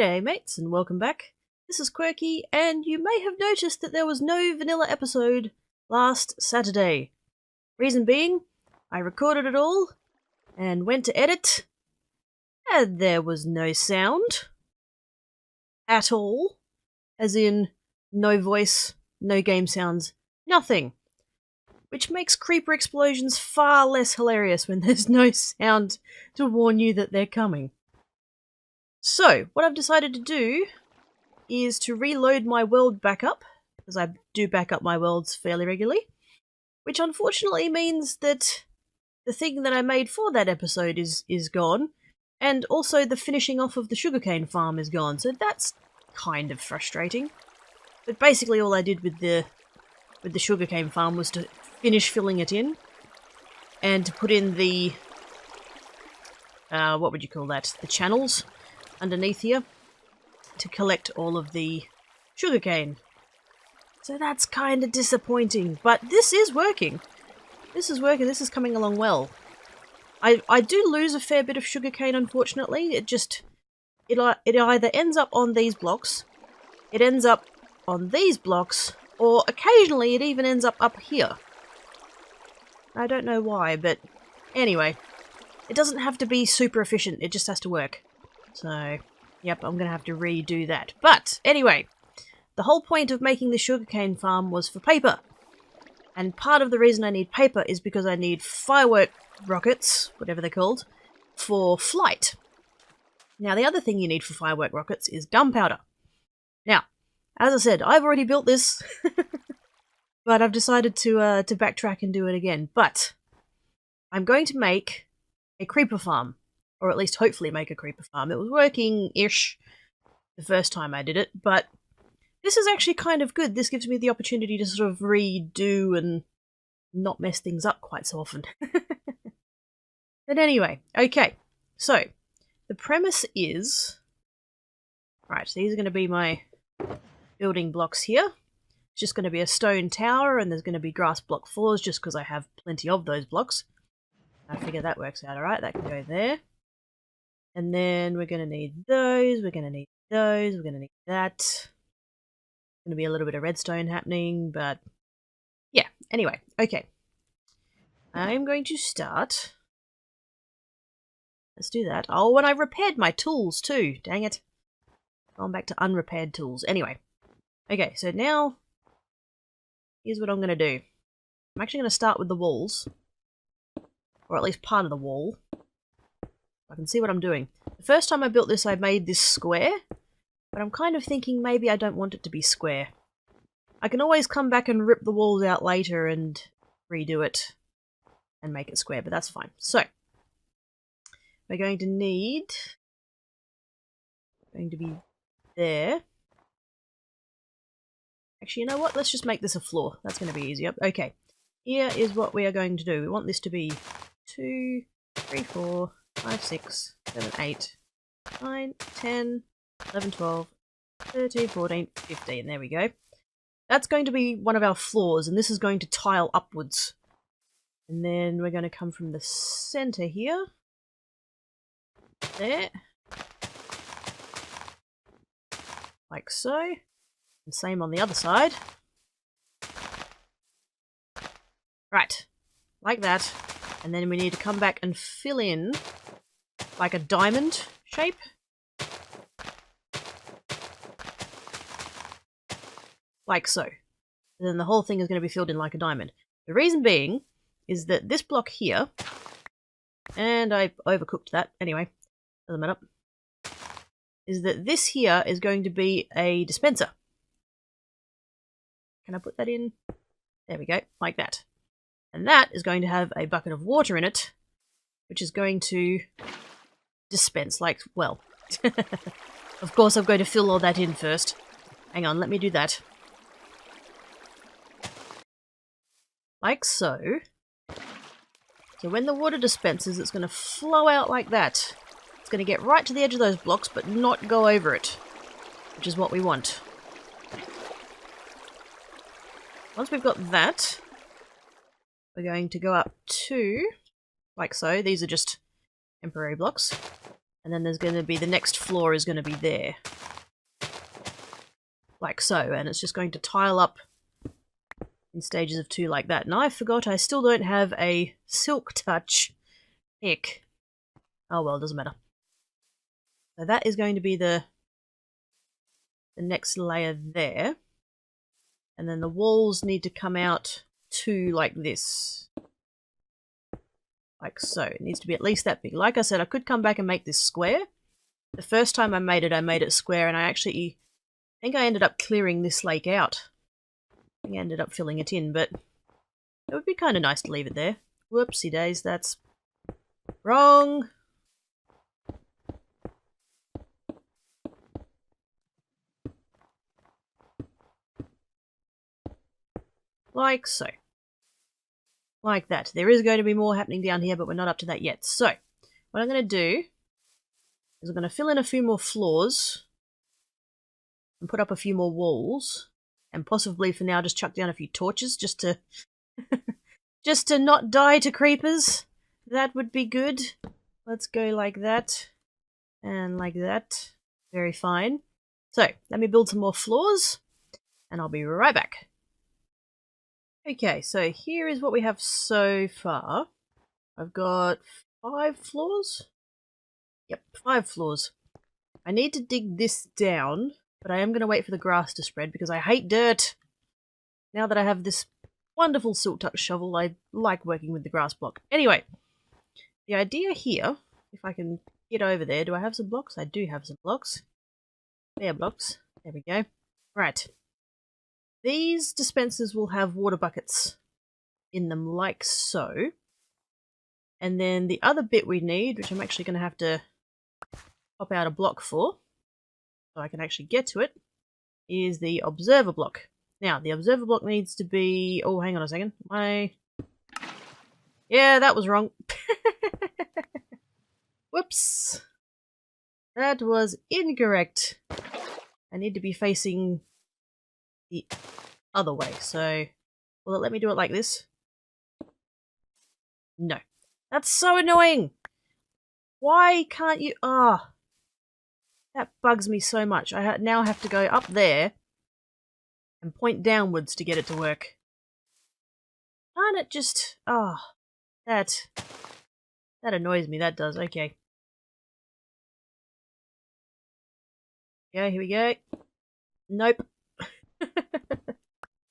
G'day mates and welcome back. This is Quirky, and you may have noticed that there was no vanilla episode last Saturday. Reason being, I recorded it all and went to edit, and there was no sound at all. As in, no voice, no game sounds, nothing. Which makes creeper explosions far less hilarious when there's no sound to warn you that they're coming. So, what I've decided to do is to reload my world backup, because I do back up my worlds fairly regularly, which unfortunately means that the thing that I made for that episode is gone, and also the finishing off of the sugarcane farm is gone, so that's kind of frustrating. But basically all I did with the sugarcane farm was to finish filling it in, and to put in the, what would you call that, the channels underneath here to collect all of the sugarcane. So that's kind of disappointing, but this is working. This is working, this is coming along well. I do lose a fair bit of sugarcane, unfortunately. It either ends up on these blocks, it ends up on these blocks, or occasionally it even ends up here. I don't know why, but anyway, it doesn't have to be super efficient, it just has to work. So, yep, I'm going to have to redo that. But, anyway, the whole point of making the sugarcane farm was for paper. And part of the reason I need paper is because I need firework rockets, whatever they're called, for flight. Now, the other thing you need for firework rockets is gunpowder. Now, as I said, I've already built this, but I've decided to backtrack and do it again. But I'm going to make a creeper farm. Or at least hopefully make a creeper farm. It was working-ish the first time I did it, but this is actually kind of good. This gives me the opportunity to sort of redo and not mess things up quite so often. But anyway, okay. So, the premise is... Right, so these are going to be my building blocks here. It's just going to be a stone tower, and there's going to be grass block floors just because I have plenty of those blocks. I figure that works out alright. That can go there. And then we're going to need those, we're going to need those, we're going to need that. Going to be a little bit of redstone happening, but yeah, anyway, okay. I'm going to start. Let's do that. Oh, and I repaired my tools too, dang it. Going back to unrepaired tools. Anyway, okay, so now, here's what I'm going to do. I'm actually going to start with the walls, or at least part of the wall. I can see what I'm doing. The first time I built this, I made this square, but I'm kind of thinking maybe I don't want it to be square. I can always come back and rip the walls out later and redo it and make it square, but that's fine. So, we're going to need... going to be there. Actually, you know what? Let's just make this a floor. That's going to be easier. Okay, here is what we are going to do. We want this to be 2, 3, 4... 5, 6, 7, 8, 9, 10, 11, 12, 13, 14, 15. There we go. That's going to be one of our floors, and this is going to tile upwards. And then we're going to come from the center here. There. Like so. And same on the other side. Right. Like that. And then we need to come back and fill in like a diamond shape. Like so. And then the whole thing is going to be filled in like a diamond. The reason being is that this block here, and I overcooked that anyway, doesn't matter, is that this here is going to be a dispenser. Can I put that in? There we go, like that. And that is going to have a bucket of water in it, which is going to dispense, like, well. Of course I'm going to fill all that in first. Hang on, let me do that. Like so. So when the water dispenses, it's going to flow out like that. It's going to get right to the edge of those blocks, but not go over it, which is what we want. Once we've got that, we're going to go up to, like so, these are just temporary blocks. And then there's going to be, the next floor is going to be there. Like so, and it's just going to tile up in stages of 2 like that. And I forgot I still don't have a silk touch. Heck. Oh well, doesn't matter. So that is going to be the next layer there. And then the walls need to come out 2 like this. Like so. It needs to be at least that big. Like I said, I could come back and make this square. The first time I made it square, and I think I ended up clearing this lake out. I think I ended up filling it in, but it would be kind of nice to leave it there. Whoopsie days, that's wrong. Like so. Like that. There is going to be more happening down here, but we're not up to that yet. So, what I'm going to do is I'm going to fill in a few more floors and put up a few more walls, and possibly for now just chuck down a few torches just to just to not die to creepers. That would be good. Let's go like that and like that. Very fine. So, let me build some more floors and I'll be right back. Okay, so here is what we have so far. I've got 5 floors. Yep, 5 floors. I need to dig this down, but I am going to wait for the grass to spread because I hate dirt. Now that I have this wonderful silk touch shovel, I like working with the grass block. Anyway, the idea here, if I can get over there, do I have some blocks? I do have some blocks. There, blocks. There we go. Right. These dispensers will have water buckets in them like so. And then the other bit we need, which I'm actually going to have to pop out a block for, so I can actually get to it, is the observer block. Now, the observer block needs to be... Oh, hang on a second. Yeah, that was wrong. Whoops. That was incorrect. I need to be facing the other way, so will it let me do it like this? No. That's so annoying! Why can't you... that bugs me so much. I now have to go up there and point downwards to get it to work. Can't it just... that annoys me, that does. Okay. Yeah, here we go. Nope.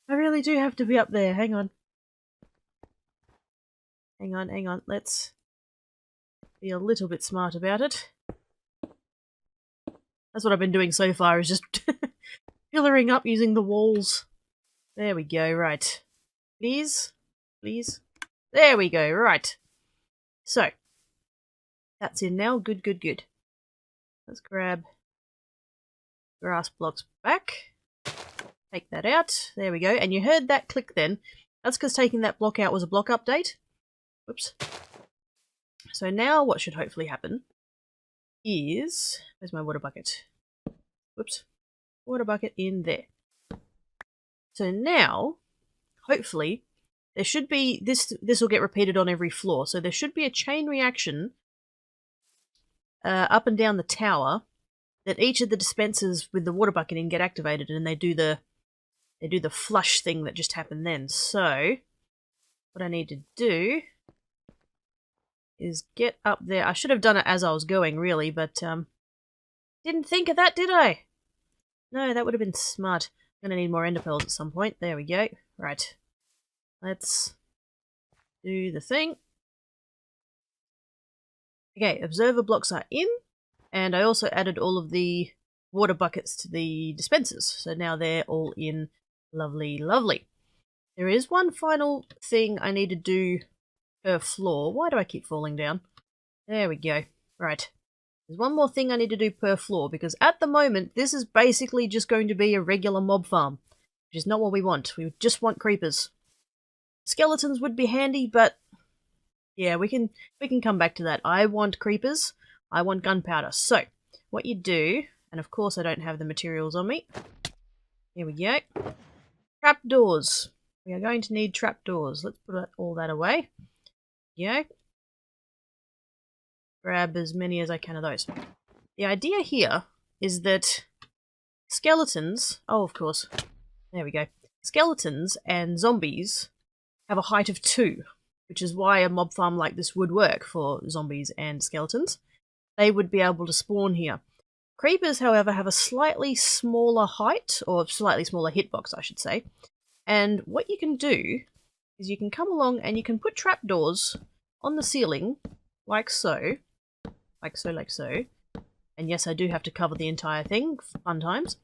I really do have to be up there. Hang on. Hang on. Let's be a little bit smart about it. That's what I've been doing so far, is just pillaring up using the walls. There we go, right. Please? Please? There we go, right. So, that's in now. Good. Let's grab grass blocks back. Take that out. There we go. And you heard that click then. That's because taking that block out was a block update. Whoops. So now what should hopefully happen is... Where's my water bucket? Whoops. Water bucket in there. So now, hopefully, there should be... This will get repeated on every floor. So there should be a chain reaction up and down the tower that each of the dispensers with the water bucket in get activated, and they do the flush thing that just happened then. So, what I need to do is get up there. I should have done it as I was going, really, but didn't think of that, did I? No, that would have been smart. I'm going to need more ender pearls at some point. There we go. Right. Let's do the thing. Okay, observer blocks are in, and I also added all of the water buckets to the dispensers, so now they're all in. Lovely. There is one final thing I need to do per floor. Why do I keep falling down? There we go. Right. There's one more thing I need to do per floor, because at the moment, this is basically just going to be a regular mob farm, which is not what we want. We just want creepers. Skeletons would be handy, but yeah, we can come back to that. I want creepers. I want gunpowder. So, what you do, and of course I don't have the materials on me. Here we go. Trapdoors. We are going to need trapdoors. Let's put all that away. Yeah. grab as many as I can of those. The idea here is that skeletons... Oh, of course. There we go. Skeletons and zombies have a height of 2, which is why a mob farm like this would work for zombies and skeletons. They would be able to spawn here. Creepers, however, have a slightly smaller height, or slightly smaller hitbox, I should say. And what you can do is you can come along and you can put trapdoors on the ceiling, like so. Like so, like so. And yes, I do have to cover the entire thing, fun times.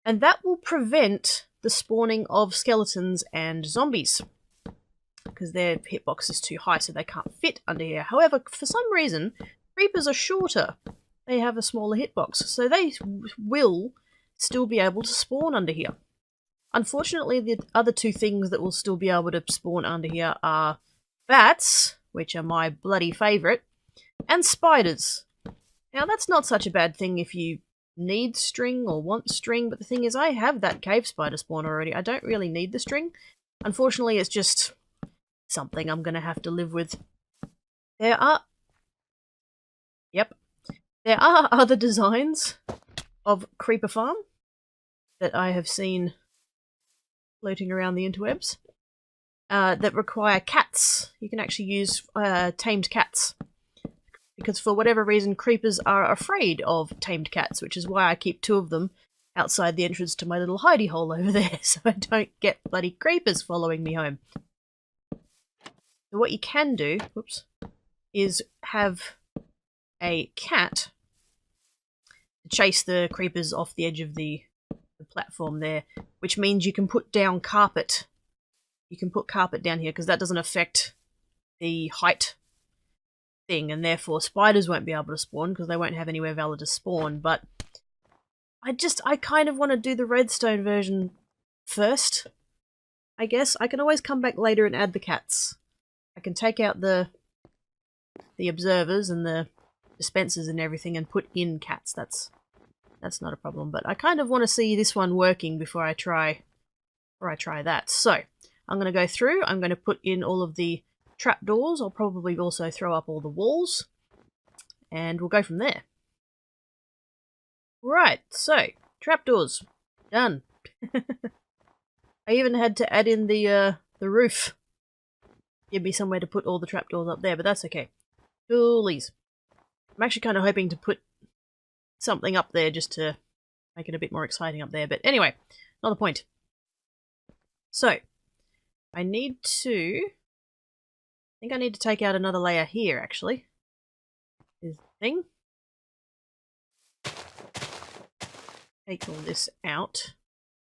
And that will prevent the spawning of skeletons and zombies, because their hitbox is too high, so they can't fit under here. However, for some reason, creepers are shorter. They have a smaller hitbox, so they will still be able to spawn under here. Unfortunately, the other two things that will still be able to spawn under here are bats, which are my bloody favourite, and spiders. Now, that's not such a bad thing if you need string or want string, but the thing is, I have that cave spider spawn already. I don't really need the string. Unfortunately, it's just something I'm going to have to live with. There are other designs of creeper farm that I have seen floating around the interwebs that require cats. You can actually use tamed cats, because for whatever reason creepers are afraid of tamed cats, which is why I keep 2 of them outside the entrance to my little hidey hole over there, so I don't get bloody creepers following me home. So what you can do, is have a cat to chase the creepers off the edge of the platform there, which means you can put down carpet. You can put carpet down here, because that doesn't affect the height thing, and therefore spiders won't be able to spawn because they won't have anywhere valid to spawn. But I kind of want to do the redstone version first, I guess. I can always come back later and add the cats. I can take out the observers and the dispensers and everything and put in cats. That's not a problem, but I kind of want to see this one working before I try that. So I'm going to go through, I'm going to put in all of the trapdoors. I'll probably also throw up all the walls, and we'll go from there. Right, so trapdoors done. I even had to add in the roof. Give me somewhere to put all the trapdoors up there, but that's okay. Coolies. I'm actually kind of hoping to put something up there just to make it a bit more exciting up there, but anyway, not the point. So I think I need to take out another layer here, actually. Is the thing. Take all this out.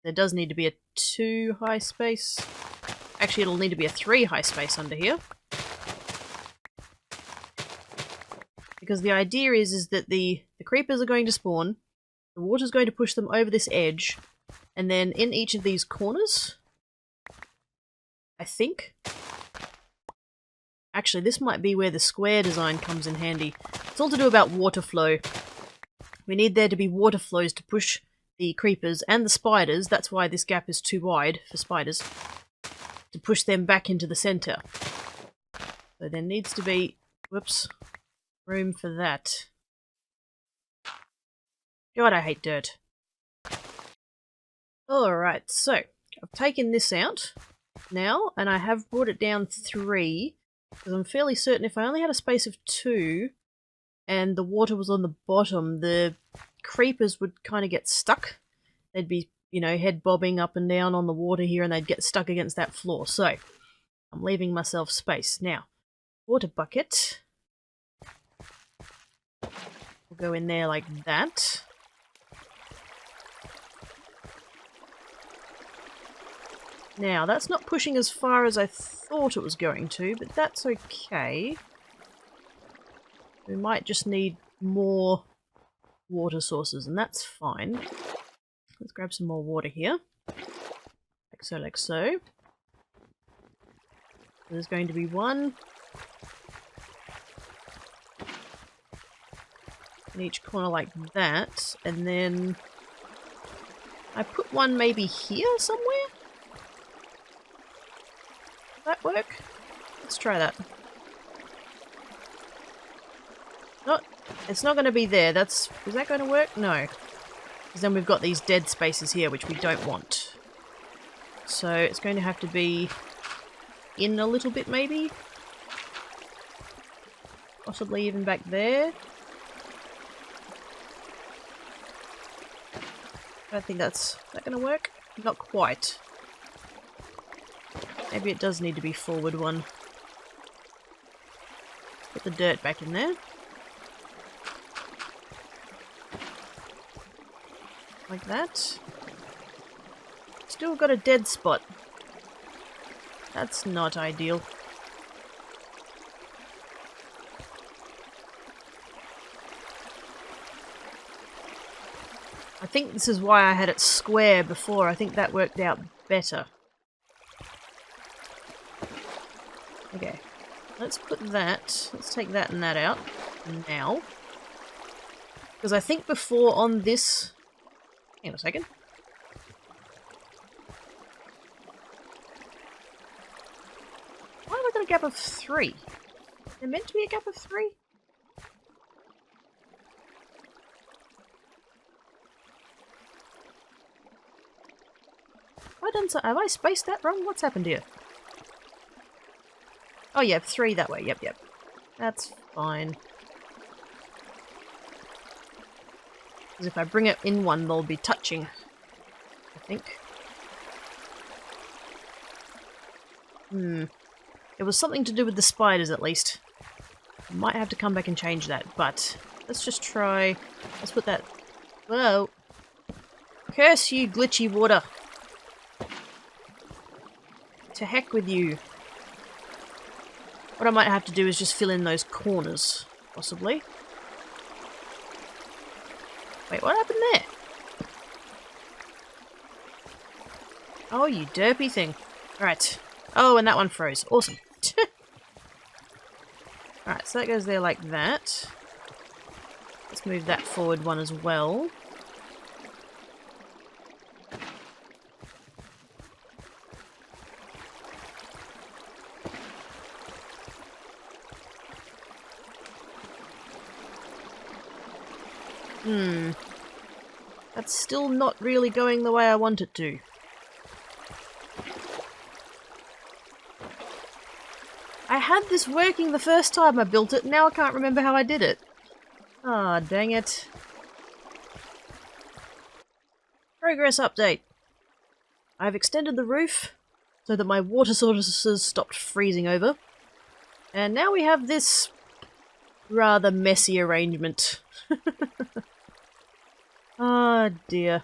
There does need to be a 2 high space. Actually, it'll need to be a 3 high space under here. Because the idea is that the creepers are going to spawn, the water's going to push them over this edge, and then in each of these corners, I think... Actually, this might be where the square design comes in handy. It's all to do about water flow. We need there to be water flows to push the creepers and the spiders. That's why this gap is too wide for spiders. To push them back into the center. So there needs to be, room for that. God, I hate dirt. Alright, so I've taken this out now, and I have brought it down 3. Because I'm fairly certain if I only had a space of 2 and the water was on the bottom, the creepers would kind of get stuck. They'd be, head bobbing up and down on the water here, and they'd get stuck against that floor. So I'm leaving myself space. Now, water bucket. We'll go in there like that. Now, that's not pushing as far as I thought it was going to, but that's okay. We might just need more water sources, and that's fine. Let's grab some more water here. Like so, like so. There's going to be 1 in each corner like that, and then I put 1 maybe here somewhere? That work? Let's try that. Not, it's not going to be there. Is that going to work? No. Because then we've got these dead spaces here, which we don't want. So it's going to have to be in a little bit, maybe? Possibly even back there? I don't think that's... Is that going to work? Not quite. Maybe it does need to be forward one. Put the dirt back in there. Like that. Still got a dead spot. That's not ideal. I think this is why I had it square before. I think that worked out better. Okay. Let's put that. Let's take that and that out now. Because I think before on this... Hang on a second. Why have I got a gap of 3? Is there meant to be a gap of 3? Have I spaced that wrong? What's happened here? Oh yeah, 3 that way. Yep. That's fine. Because if I bring it in one, they'll be touching. I think. It was something to do with the spiders, at least. I might have to come back and change that, but let's just try... Let's put that... Whoa! Curse you, glitchy water! To heck with you. What I might have to do is just fill in those corners, possibly. Wait, what happened there? Oh, you derpy thing. Right. Oh, and that one froze. Awesome. Alright, so that goes there like that. Let's move that forward one as well. That's still not really going the way I want it to. I had this working the first time I built it, now I can't remember how I did it. Ah, dang it. Progress update. I've extended the roof so that my water sources stopped freezing over. And now we have this rather messy arrangement. Ah, dear.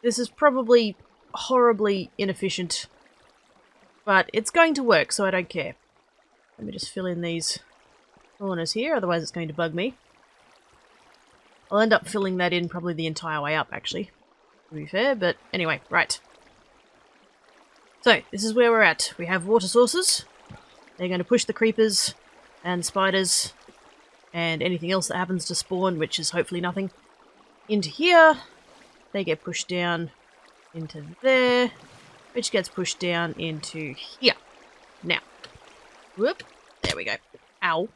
This is probably horribly inefficient. But it's going to work, so I don't care. Let me just fill in these corners here, otherwise it's going to bug me. I'll end up filling that in probably the entire way up, actually. To be fair, but anyway, right. So, this is where we're at. We have water sources. They're going to push the creepers and spiders and anything else that happens to spawn, which is hopefully nothing, into here. They get pushed down into there, which gets pushed down into here. Now, whoop, there we go. Ow.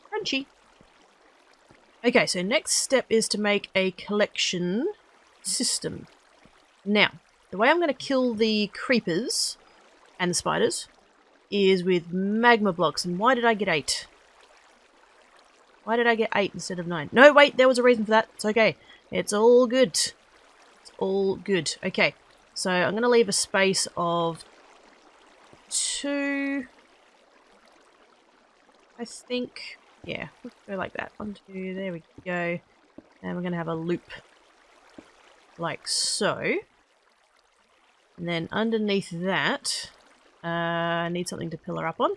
Crunchy. Okay, so next step is to make a collection system. Now, the way I'm going to kill the creepers and the spiders is with magma blocks. And why did I get 8? Why did I get 8 instead of 9? No, wait, there was a reason for that. It's okay. It's all good. It's all good. Okay, so I'm going to leave a space of 2... I think... Yeah, let's go like that. 1, 2, there we go. And we're going to have a loop like so. And then underneath that, I need something to pillar up on.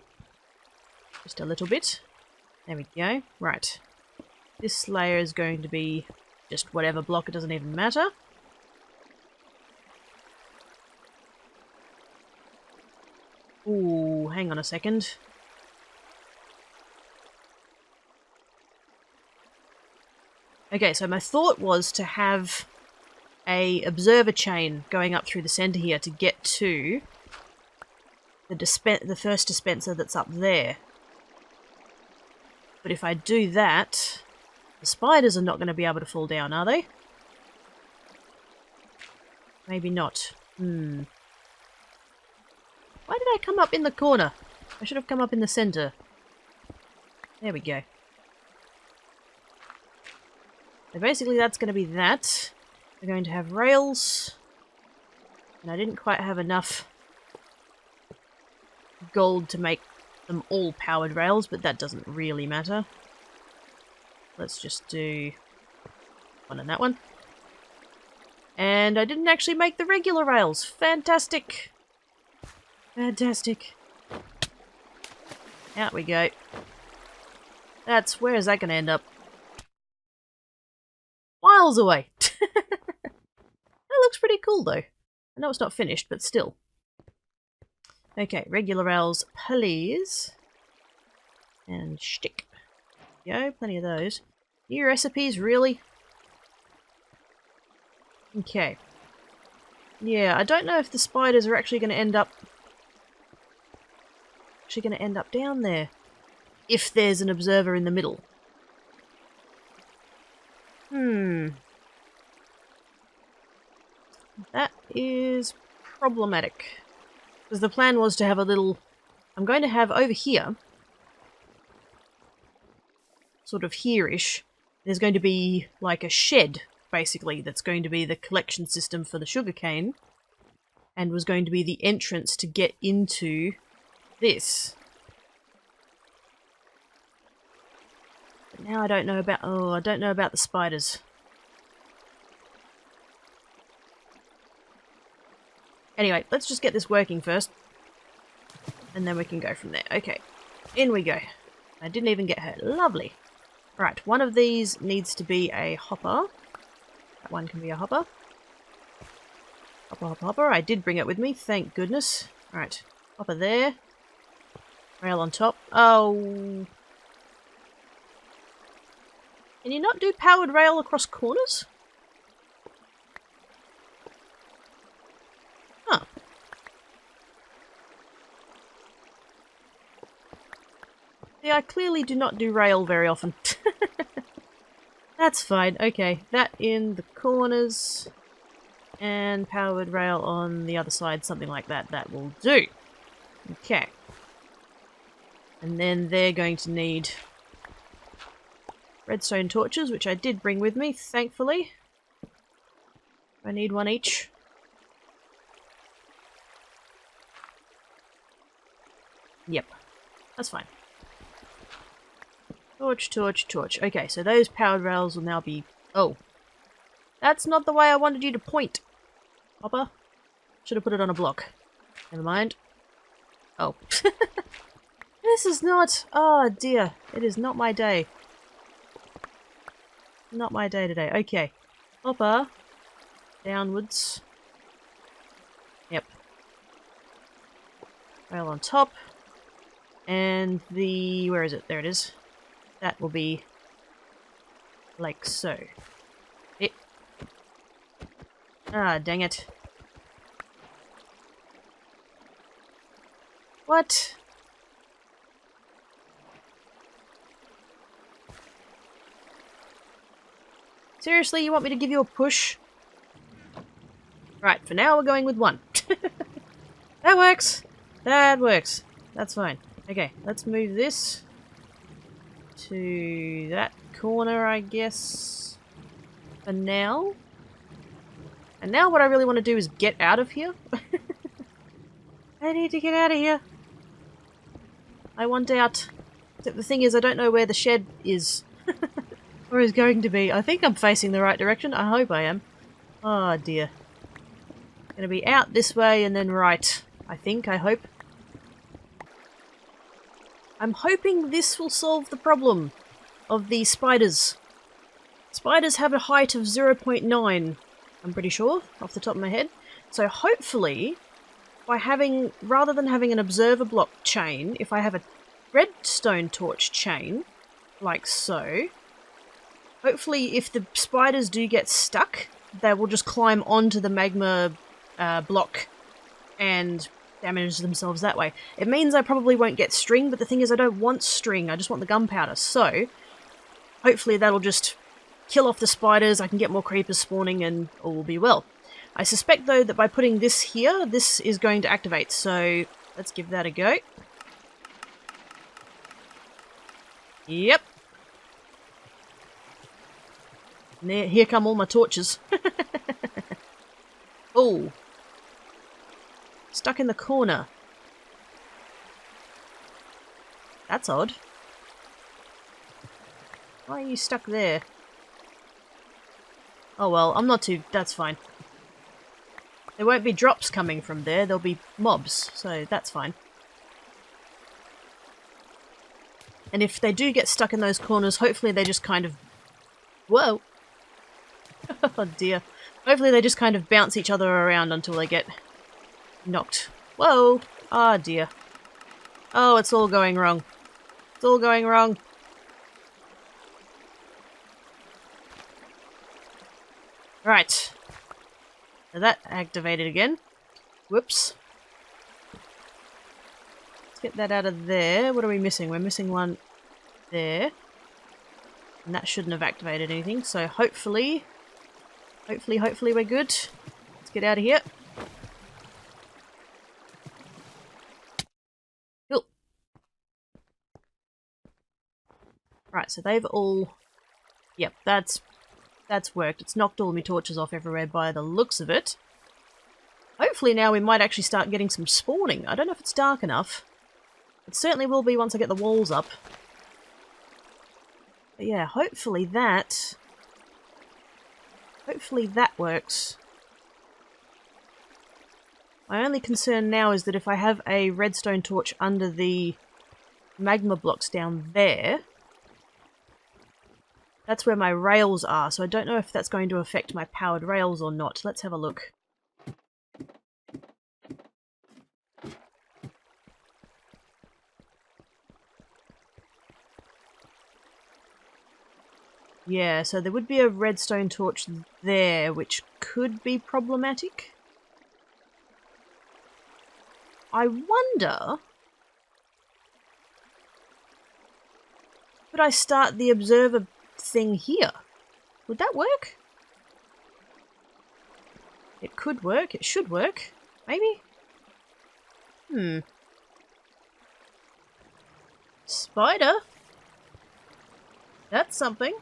Just a little bit. There we go. Right. This layer is going to be just whatever block, it doesn't even matter. Ooh, hang on a second. Okay, so my thought was to have a observer chain going up through the center here to get to the first dispenser that's up there. But if I do that, the spiders are not going to be able to fall down, are they? Maybe not. Why did I come up in the corner? I should have come up in the center. There we go. So basically that's going to be that. We're going to have rails. And I didn't quite have enough gold to make them all powered rails, but that doesn't really matter. Let's just do one and that one. And I didn't actually make the regular rails. Fantastic! Fantastic. Out we go. Where is that going to end up? Miles away! That looks pretty cool though. I know it's not finished, but still. Okay, regular rails, please. And shtick. Yo, plenty of those. New recipes, really? Okay. Yeah, I don't know if the spiders are actually going to end up down there. If there's an observer in the middle. That is problematic. Because the plan was to have a little... I'm going to have over here, sort of here-ish, there's going to be like a shed, basically, that's going to be the collection system for the sugarcane, and was going to be the entrance to get into this. But now I don't know about... Oh, I don't know about the spiders. Anyway, let's just get this working first. And then we can go from there. Okay, in we go. I didn't even get her. Lovely. Right, one of these needs to be a hopper. That one can be a hopper. Hopper, hopper, hopper. I did bring it with me, thank goodness. Right, hopper there. Rail on top. Oh. Can you not do powered rail across corners? Huh. See, I clearly do not do rail very often. That's fine. Okay, that in the corners. And powered rail on the other side, something like that. That will do. Okay. And then they're going to need redstone torches, which I did bring with me, thankfully. I need one each. Yep, that's fine. Torch, torch, torch. Okay, so those powered rails will now be... Oh. That's not the way I wanted you to point. Hopper. Should have put it on a block. Never mind. Oh. This is not... Oh dear. It is not my day. Not my day today. Okay. Hopper. Downwards. Yep. Rail on top. And the... Where is it? There it is. That will be like so. Ah, dang it. What? Seriously, you want me to give you a push? Right, for now we're going with one. That works! That works. That's fine. Okay, let's move this to that corner, I guess, for now. And now what I really want to do is get out of here. I need to get out of here. I want out. Except the thing is, I don't know where the shed is. Or is going to be. I think I'm facing the right direction. I hope I am. Oh dear. Gonna be out this way and then right. I think, I hope. I'm hoping this will solve the problem of the spiders. Spiders have a height of 0.9, I'm pretty sure, off the top of my head. So hopefully, by having, rather than having an observer block chain, if I have a redstone torch chain, like so, hopefully if the spiders do get stuck, they will just climb onto the magma block and damage themselves that way. It means I probably won't get string, but the thing is I don't want string, I just want the gunpowder. So, hopefully that'll just kill off the spiders, I can get more creepers spawning, and all will be well. I suspect, though, that by putting this here, this is going to activate, so let's give that a go. Yep. And here come all my torches. Oh. Stuck in the corner. That's odd. Why are you stuck there? Oh well, I'm not too... that's fine. There won't be drops coming from there, there'll be mobs, so that's fine. And if they do get stuck in those corners, hopefully they just kind of... Whoa! Oh dear. Hopefully they just kind of bounce each other around until they get knocked. Whoa! Ah dear. Oh, it's all going wrong. It's all going wrong. Right. So that activated again. Whoops. Let's get that out of there. What are we missing? We're missing one there. And that shouldn't have activated anything, so hopefully we're good. Let's get out of here. Cool. Right, so they've all... Yep, that's worked. It's knocked all my torches off everywhere by the looks of it. Hopefully now we might actually start getting some spawning. I don't know if it's dark enough. It certainly will be once I get the walls up. But yeah, hopefully that works. My only concern now is that if I have a redstone torch under the magma blocks down there, that's where my rails are, so I don't know if that's going to affect my powered rails or not. Let's have a look. Yeah, so there would be a redstone torch there, which could be problematic. I wonder... could I start the observer thing here? Would that work? It could work. It should work. Maybe? Spider? That's something.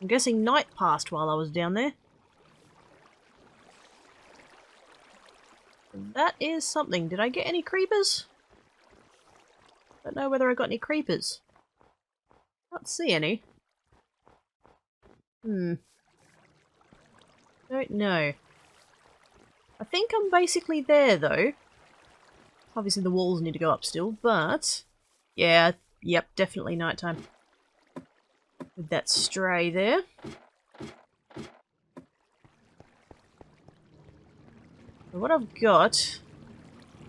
I'm guessing night passed while I was down there. That is something. Did I get any creepers? Don't know whether I got any creepers. Can't see any. Don't know. I think I'm basically there though. Obviously the walls need to go up still, but... yeah, yep, definitely nighttime. With that stray there. So what I've got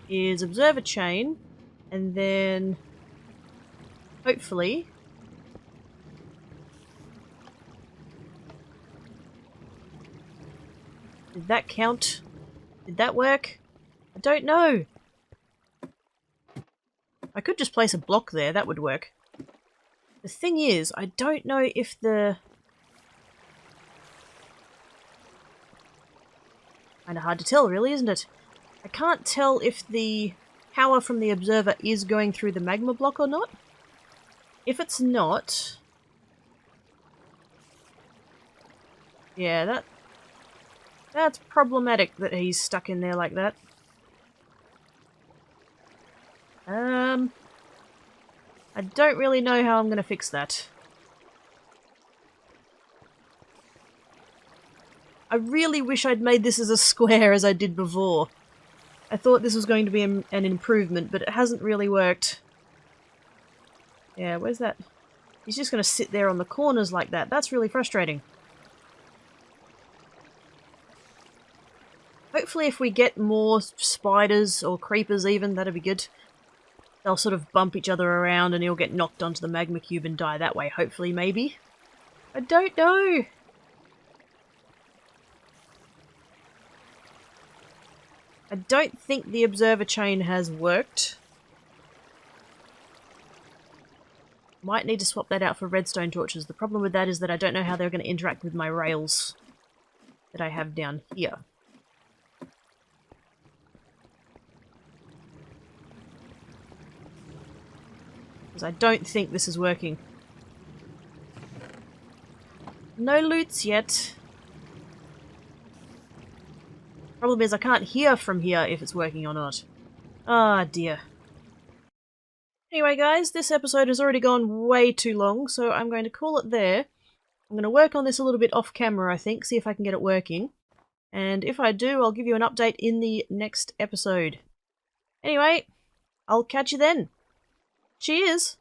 is observer chain, and then hopefully did that count? Did that work? I don't know. I could just place a block there, that would work. The thing is, I don't know if the... kinda hard to tell, really, isn't it? I can't tell if the power from the observer is going through the magma block or not. If it's not... yeah, that's problematic that he's stuck in there like that. I don't really know how I'm going to fix that. I really wish I'd made this as a square as I did before. I thought this was going to be an improvement, but it hasn't really worked. Yeah, where's that? He's just going to sit there on the corners like that. That's really frustrating. Hopefully if we get more spiders or creepers even, that'd be good. They'll sort of bump each other around and he'll get knocked onto the magma cube and die that way, hopefully, maybe. I don't know. I don't think the observer chain has worked. Might need to swap that out for redstone torches. The problem with that is that I don't know how they're going to interact with my rails that I have down here. Because I don't think this is working. No loots yet. Problem is I can't hear from here if it's working or not. Ah, dear. Anyway, guys, this episode has already gone way too long, so I'm going to call it there. I'm going to work on this a little bit off camera, I think, see if I can get it working. And if I do, I'll give you an update in the next episode. Anyway, I'll catch you then. Cheers!